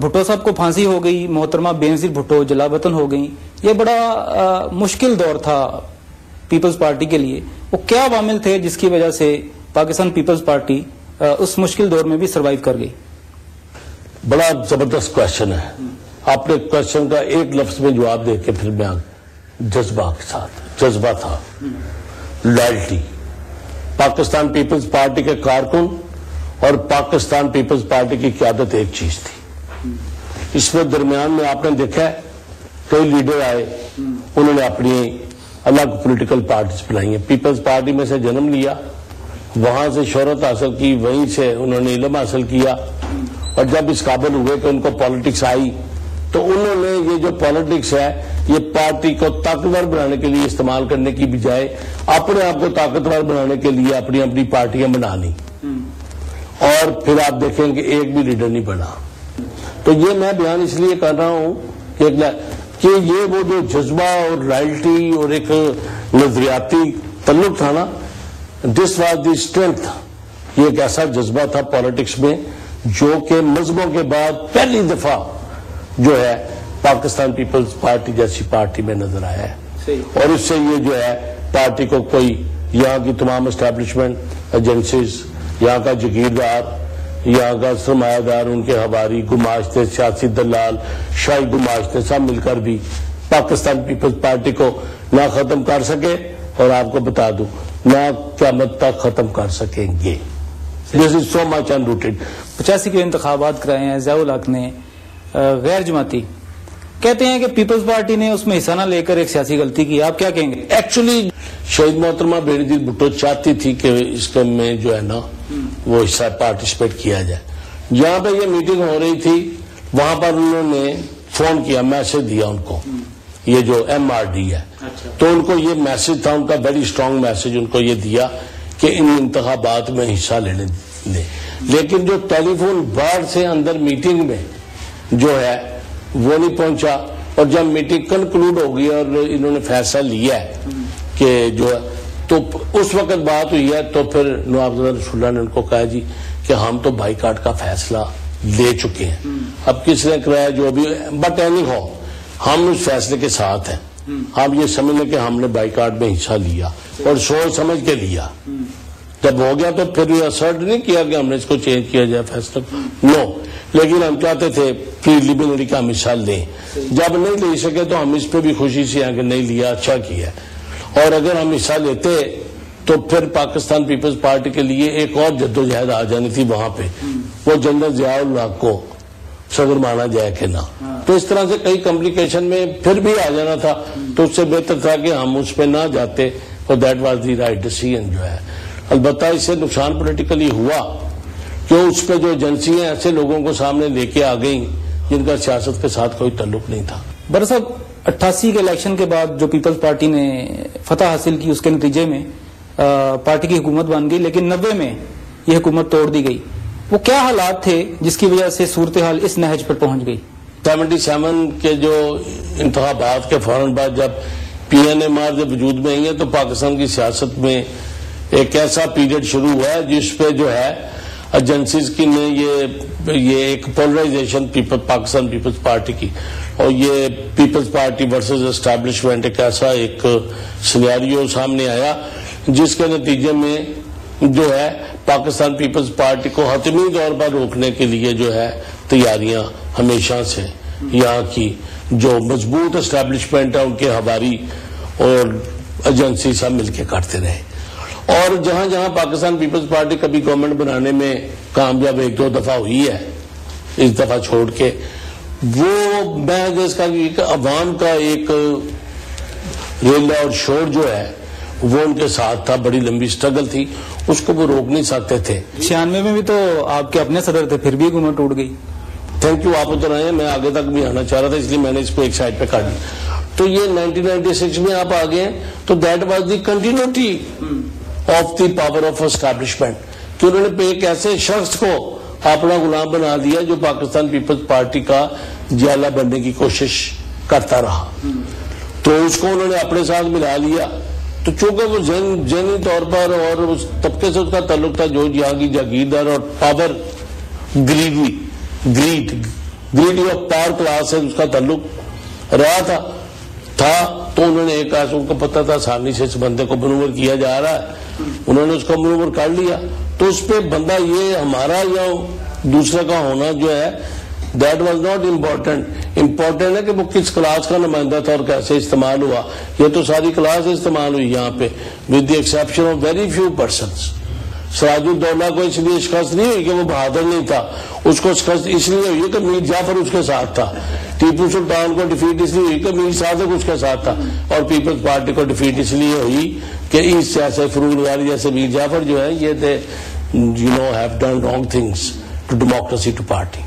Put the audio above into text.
بھٹو صاحب کو پھانسی ہو گئی, محترمہ بینظیر بھٹو جلا وطن ہو گئی. یہ بڑا مشکل دور تھا پیپلز پارٹی کے لیے. وہ کیا عوامل تھے جس کی وجہ سے پاکستان پیپلز پارٹی اس مشکل دور میں بھی سروائیو کر گئی؟ بڑا زبردست کوشچن ہے. آپ نے کوشچن کا ایک لفظ میں جواب دے کے پھر میں جذبہ کے ساتھ. جذبہ تھا, لائلٹی. پاکستان پیپلز پارٹی کے کارکن اور پاکستان پیپلز پارٹی کی قیادت ایک چیز تھی. اس میں درمیان میں آپ نے دیکھا ہے کئی لیڈر آئے, انہوں نے اپنی الگ پولیٹیکل پارٹیز بنائی ہیں. پیپلز پارٹی میں سے جنم لیا, وہاں سے شہرت حاصل کی, وہیں سے انہوں نے علم حاصل کیا, اور جب اس قابل ہوئے کہ ان کو پالیٹکس آئی تو انہوں نے یہ جو پالیٹکس ہے یہ پارٹی کو طاقتور بنانے کے لیے استعمال کرنے کی بجائے اپنے آپ کو طاقتور بنانے کے لیے اپنی اپنی پارٹیاں بنا لی, اور پھر آپ دیکھیں کہ ایک بھی لیڈر نہیں بنا. تو یہ میں بیان اس لیے کر رہا ہوں کہ یہ وہ جو جذبہ اور لائلٹی اور ایک نظریاتی تعلق تھا نا, دس واز دی اسٹرینتھ. یہ ایک ایسا جذبہ تھا پالیٹکس میں جو کہ مذہبوں کے بعد پہلی دفعہ جو ہے پاکستان پیپلز پارٹی جیسی پارٹی میں نظر آیا ہے. اور اس سے یہ جو ہے پارٹی کو کوئی یہاں کی تمام اسٹیبلشمنٹ ایجنسیز, یہاں کا جگیردار, یہاں کا سرمایہ دار, ان کے ہواری, گماشتے, سیاسی دلال, شاہی گماشتے, سب مل کر بھی پاکستان پیپلز پارٹی کو نہ ختم کر سکے, اور آپ کو بتا دوں نہ قیامت تک ختم کر سکیں گے. دس از سو مچ انروٹڈ. 85 کے انتخابات کرائے ہیں ضیاء الحق نے, غیر جماعتی کہتے ہیں کہ پیپلز پارٹی نے اس میں حصہ نہ لے کر ایک سیاسی غلطی کی. آپ کیا کہیں گے؟ ایکچولی شہید محترمہ بینظیر بھٹو چاہتی تھی کہ اس میں جو ہے نا وہ حصہ پارٹیسپیٹ کیا جائے. جہاں پہ یہ میٹنگ ہو رہی تھی وہاں پر انہوں نے فون کیا, میسج دیا ان کو, یہ جو MRD ہے, تو ان کو یہ میسج تھا ان کا, ویری اسٹرانگ میسج ان کو یہ دیا کہ ان انتخابات میں حصہ لینے دیں. لیکن جو ٹیلی فون باہر سے اندر میٹنگ میں جو ہے وہ نہیں پہنچا, اور جب میٹنگ کنکلوڈ ہو گئی اور انہوں نے فیصلہ لیا ہے کہ جو ہے, تو اس وقت بات ہوئی ہے تو پھر نواب زادہ رسول اللہ نے ان کو کہا جی کہ ہم تو بائیکاٹ کا فیصلہ لے چکے ہیں, اب کس نے کرایا جو بھی, بٹ اینی ہاؤ ہم اس فیصلے کے ساتھ ہیں. ہم یہ سمجھ لیں کہ ہم نے بائیکاٹ میں حصہ لیا اور سوچ سمجھ کے لیا. جب ہو گیا تو پھر یہ اسرٹ نہیں کیا کہ ہم نے اس کو چینج کیا جائے فیصلہ, نو. لیکن ہم چاہتے تھے پریلیمنری کا مثال لیں. جب نہیں لے سکے تو ہم اس پہ بھی خوشی سے ہیں کہ نہیں لیا, اچھا کیا. اور اگر ہم حصہ لیتے تو پھر پاکستان پیپلز پارٹی کے لیے ایک اور جدوجہد آ جانی تھی وہاں پہ, وہ جنرل ضیاء الحق کو صدر مانا جائے کہ نہ. تو اس طرح سے کئی کمپلیکیشن میں پھر بھی آ جانا تھا, تو اس سے بہتر تھا کہ ہم اس پہ نہ جاتے, اور that was the right decision جو ہے. البتہ اس سے نقصان پولیٹیکلی ہوا کہ اس پہ جو ایجنسیاں ایسے لوگوں کو سامنے لے کے آ گئیں جن کا سیاست کے ساتھ کوئی تعلق نہیں تھا. برصب 88 کے الیکشن کے بعد جو پیپلز پارٹی نے فتح حاصل کی, اس کے نتیجے میں پارٹی کی حکومت بن گئی, لیکن 90 میں یہ حکومت توڑ دی گئی. وہ کیا حالات تھے جس کی وجہ سے صورتحال اس نہج پر پہنچ گئی؟ 77 کے جو انتخابات کے فوراً بعد جب PNMR جب وجود میں آئی ہے تو پاکستان کی سیاست میں ایک ایسا پیریڈ شروع ہوا ہے جس پہ جو ہے ایجنسیز کی نے یہ ایک پولرائزیشن پاکستان پیپلز پارٹی کی, اور یہ پیپلز پارٹی ورسز اسٹیبلشمنٹ ایک ایسا ایک سینیریو سامنے آیا جس کے نتیجے میں جو ہے پاکستان پیپلز پارٹی کو حتمی طور پر روکنے کے لیے جو ہے تیاریاں ہمیشہ سے یہاں کی جو مضبوط اسٹیبلشمنٹ ہے ان کے ہواری اور ایجنسی سب مل کے کرتے رہے. اور جہاں جہاں پاکستان پیپلز پارٹی کبھی گورنمنٹ بنانے میں کامیاب ایک دو دفعہ ہوئی ہے, اس دفعہ چھوڑ کے, وہ میں اس کا عوام کا ایک ریلا اور شور جو ہے وہ ان کے ساتھ تھا. بڑی لمبی سٹرگل تھی, اس کو وہ روک نہیں سکتے تھے. 96 میں بھی تو آپ کے اپنے صدر تھے, پھر بھی حکومت ٹوٹ گئی. تھینک یو, آپ ادھر آئے, میں آگے تک بھی آنا چاہ رہا تھا اس لیے میں نے اس کو ایک سائڈ پہ کاٹ دیا. تو یہ 1996 میں آپ آگے, تو that was the continuity of the power of establishment, کہ انہوں نے ایک ایسے شخص کو اپنا غلام بنا دیا جو پاکستان پیپلز پارٹی کا جیالہ بننے کی کوشش کرتا رہا. تو اس کو انہوں نے اپنے ساتھ ملا لیا. تو چونکہ وہ ذہنی طور پر اور اس طبقے سے اس کا تعلق تھا جو یہاں کی جاگیردار اور power greed greedy of power class سے اس کا تعلق رہا تھا تو انہوں نے ایک ان کو پتا تھا آسانی سے اس بندے کو منور کیا جا رہا ہے, انہوں نے اس کو منور کر لیا. تو اس پہ بندہ یہ ہمارا یا دوسرے کا ہونا جو ہے دیٹ واز ناٹ امپورٹنٹ ہے کہ وہ کس کلاس کا نمائندہ تھا اور کیسے استعمال ہوا. یہ تو ساری کلاس استعمال ہوئی یہاں پہ with the exception of very few persons. Siraj ud-Daulah کو اس لیے شکست نہیں ہوئی کہ وہ بہادر نہیں تھا, اس کو شکست اس لیے ہوئی کہ میر جعفر اس کے ساتھ تھا. ٹیپو سلطان کو ڈیفیٹ اس لیے ہوئی کہ میر صادق اس کے ساتھ تھا, اور پیپلز پارٹی کو ڈیفیٹ اس لیے ہوئی کہ اس جیسے فروغ نگاری جیسے میر جعفر جو ہے یہ they have done wrong things to democracy to party.